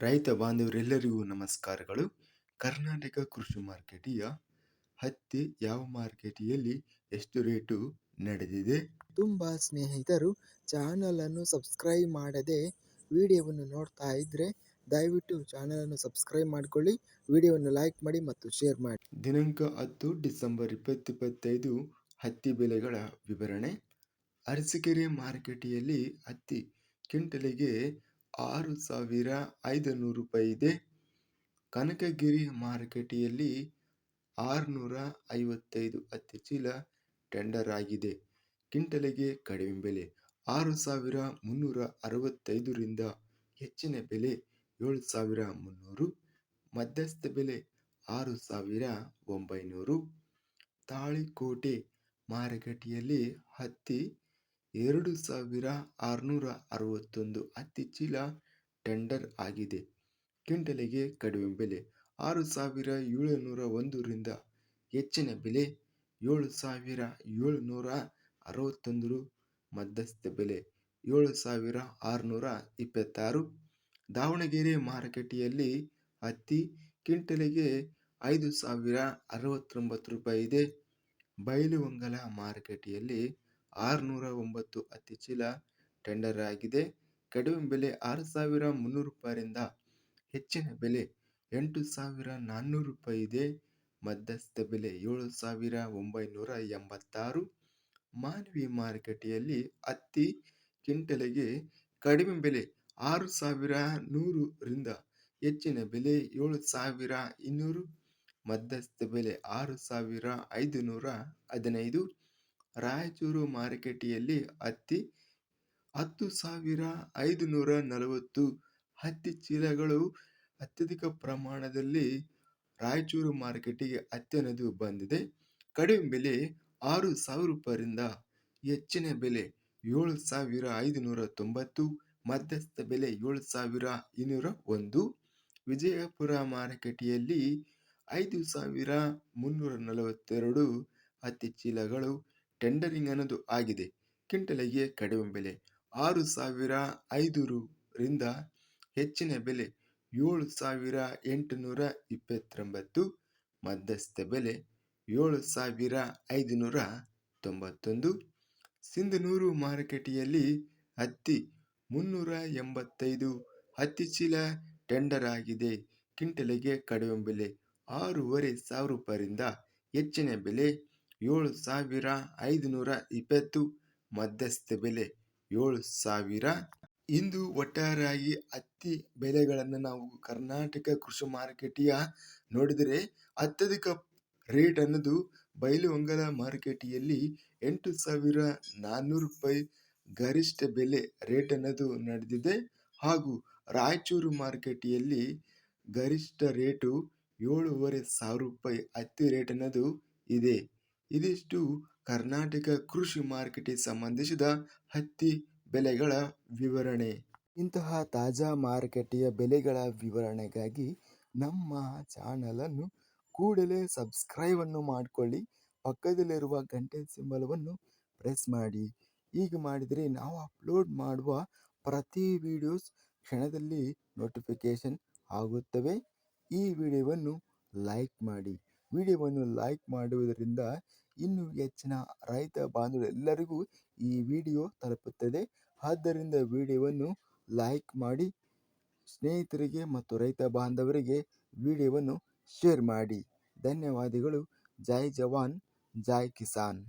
ರೈತ ಬಾಂಧವರೆಲ್ಲರಿಗೂ ನಮಸ್ಕಾರಗಳು. ಕರ್ನಾಟಕ ಕೃಷಿ ಮಾರುಕಟ್ಟೆಯ ಹತ್ತಿ ಯಾವ ಮಾರುಕಟ್ಟೆಯಲ್ಲಿ ಎಷ್ಟು ರೇಟು ನಡೆದಿದೆ? ತುಂಬ ಸ್ನೇಹಿತರು ಚಾನಲನ್ನು ಸಬ್ಸ್ಕ್ರೈಬ್ ಮಾಡದೆ ವಿಡಿಯೋವನ್ನು ನೋಡ್ತಾ ಇದ್ದರೆ ದಯವಿಟ್ಟು ಚಾನಲನ್ನು ಸಬ್ಸ್ಕ್ರೈಬ್ ಮಾಡಿಕೊಳ್ಳಿ, ವಿಡಿಯೋವನ್ನು ಲೈಕ್ ಮಾಡಿ ಮತ್ತು ಶೇರ್ ಮಾಡಿ. ದಿನಾಂಕ 10 ಡಿಸೆಂಬರ್ 2025 ಹತ್ತಿ ಬೆಲೆಗಳ ವಿವರಣೆ. ಅರಸೀಕೆರೆ ಮಾರುಕಟ್ಟೆಯಲ್ಲಿ ಹತ್ತಿ ಕ್ವಿಂಟಲಿಗೆ 6,500 ರೂಪಾಯಿ ಇದೆ. ಕನಕಗಿರಿ ಮಾರುಕಟ್ಟೆಯಲ್ಲಿ 655 ಹತ್ತಿ ಚೀಲ ಟೆಂಡರ್ ಆಗಿದೆ. ಕ್ವಿಂಟಲಿಗೆ ಕಡಿಮೆ ಬೆಲೆ 6,365 ರಿಂದ ಹೆಚ್ಚಿನ ಬೆಲೆ 7,300, ಮಧ್ಯಸ್ಥ ಬೆಲೆ 6,900. ತಾಳಿಕೋಟೆ ಮಾರುಕಟ್ಟೆಯಲ್ಲಿ ಹತ್ತಿ 2,661 ಹತ್ತಿ ಚೀಲ ಟೆಂಡರ್ ಆಗಿದೆ. ಕ್ವಿಂಟಲಿಗೆ ಕಡಿಮೆ ಬೆಲೆ 6,701 ರಿಂದ ಹೆಚ್ಚಿನ ಬೆಲೆ 7,761, ಮಧ್ಯಸ್ಥ ಬೆಲೆ 7,626. ದಾವಣಗೆರೆ ಮಾರುಕಟ್ಟೆಯಲ್ಲಿ ಹತ್ತಿ ಕ್ವಿಂಟಲಿಗೆ 5,069 ರೂಪಾಯಿ ಇದೆ. ಬೈಲಹೊಂಗಲ ಮಾರುಕಟ್ಟೆಯಲ್ಲಿ 609 ಹತ್ತಿ ಚೀಲ ಟೆಂಡರ್ ಆಗಿದೆ. ಕಡಿಮೆ ಬೆಲೆ 6,300 ರೂಪಾಯಿಯಿಂದ ಹೆಚ್ಚಿನ ಬೆಲೆ 8,400 ರೂಪಾಯಿ ಇದೆ. ಮಧ್ಯಸ್ಥ ಬೆಲೆ 7,986. ಮಾನ್ವಿ ಮಾರುಕಟ್ಟೆಯಲ್ಲಿ ಹತ್ತಿ ಕ್ವಿಂಟಲಿಗೆ ಕಡಿಮೆ ಬೆಲೆ 6,100 ರಿಂದ ಹೆಚ್ಚಿನ ಬೆಲೆ 7,200, ಮಧ್ಯಸ್ಥ ಬೆಲೆ 6,515. ರಾಯಚೂರು ಮಾರುಕಟ್ಟೆಯಲ್ಲಿ ಹತ್ತಿ 10,540 ಹತ್ತಿ ಚೀಲಗಳು ಅತ್ಯಧಿಕ ಪ್ರಮಾಣದಲ್ಲಿ ರಾಯಚೂರು ಮಾರುಕಟ್ಟೆಗೆ ಹತ್ತಿ ಅನ್ನೋದು ಬಂದಿದೆ. ಕಡಿಮೆ ಬೆಲೆ 6,000 ರೂಪಾಯಿರಿಂದ ಹೆಚ್ಚಿನ ಬೆಲೆ 7,590, ಮಧ್ಯಸ್ಥ ಬೆಲೆ 7,201. ವಿಜಯಪುರ ಮಾರುಕಟ್ಟೆಯಲ್ಲಿ 5,342 ಹತ್ತಿ ಚೀಲಗಳು ಟೆಂಡರಿಂಗ್ ಅನ್ನೋದು ಆಗಿದೆ. ಕ್ವಿಂಟಲಿಗೆ ಕಡಿಮೆ ಬೆಲೆ 6,500 ರಿಂದ ಹೆಚ್ಚಿನ ಬೆಲೆ 7,829, ಮಧ್ಯಸ್ಥ ಬೆಲೆ 7,591. ಸಿಂಧನೂರು ಮಾರುಕಟ್ಟೆಯಲ್ಲಿ ಹತ್ತಿ 385 ಹತ್ತಿ ಚೀಲ ಟೆಂಡರ್ ಆಗಿದೆ. ಕ್ವಿಂಟಲಿಗೆ ಕಡಿಮೆ ಬೆಲೆ 6,500 ರೂಪಾಯಿರಿಂದ ಹೆಚ್ಚಿನ ಬೆಲೆ 7,520, ಮಧ್ಯಸ್ಥ ಬೆಲೆ 7,000. ಇಂದು ಒಟ್ಟಾರೆಯಾಗಿ ಹತ್ತಿ ಬೆಲೆಗಳನ್ನು ನಾವು ಕರ್ನಾಟಕ ಕೃಷಿ ಮಾರುಕಟ್ಟೆಯ ನೋಡಿದರೆ ಅತ್ಯಧಿಕ ರೇಟ್ ಅನ್ನೋದು ಬೈಲಹೊಂಗಲ ಮಾರುಕಟ್ಟೆಯಲ್ಲಿ 8,400 ರೂಪಾಯಿ ಗರಿಷ್ಠ ಬೆಲೆ ರೇಟ್ ಅನ್ನೋದು ನಡೆದಿದೆ. ಹಾಗೂ ರಾಯಚೂರು ಮಾರುಕಟ್ಟೆಯಲ್ಲಿ ಗರಿಷ್ಠ ರೇಟು 7,500 ರೂಪಾಯಿ ಹತ್ತಿ ರೇಟ್ ಅನ್ನೋದು ಇದೆ. ಇದಿಷ್ಟು ಕರ್ನಾಟಕ ಕೃಷಿ ಮಾರುಕಟ್ಟೆಗೆ ಸಂಬಂಧಿಸಿದ ಹತ್ತಿ ಬೆಲೆಗಳ ವಿವರಣೆ. ಇಂತಹ ತಾಜಾ ಮಾರುಕಟ್ಟೆಯ ಬೆಲೆಗಳ ವಿವರಣೆಗಾಗಿ ನಮ್ಮ ಚಾನಲನ್ನು ಕೂಡಲೇ ಸಬ್ಸ್ಕ್ರೈಬನ್ನು ಮಾಡಿಕೊಳ್ಳಿ, ಪಕ್ಕದಲ್ಲಿರುವ ಗಂಟೆ ಸಿಂಬಲವನ್ನು ಪ್ರೆಸ್ ಮಾಡಿ. ಹೀಗೆ ಮಾಡಿದರೆ ನಾವು ಅಪ್ಲೋಡ್ ಮಾಡುವ ಪ್ರತಿ ವಿಡಿಯೋಸ್ ಕ್ಷಣದಲ್ಲಿ ನೋಟಿಫಿಕೇಶನ್ ಆಗುತ್ತವೆ. ಈ ವಿಡಿಯೋವನ್ನು ಲೈಕ್ ಮಾಡಿ. ವಿಡಿಯೋವನ್ನು ಲೈಕ್ ಮಾಡುವುದರಿಂದ ಇನ್ನೂ ಹೆಚ್ಚಿನ ರೈತ ಬಾಂಧವರೆಲ್ಲರಿಗೂ ಈ ವಿಡಿಯೋ ತಲುಪುತ್ತದೆ. ಆದ್ದರಿಂದ ವಿಡಿಯೋವನ್ನು ಲೈಕ್ ಮಾಡಿ, ಸ್ನೇಹಿತರಿಗೆ ಮತ್ತು ರೈತ ಬಾಂಧವರಿಗೆ ವಿಡಿಯೋವನ್ನು ಶೇರ್ ಮಾಡಿ. ಧನ್ಯವಾದಗಳು. ಜೈ ಜವಾನ್, ಜೈ ಕಿಸಾನ್.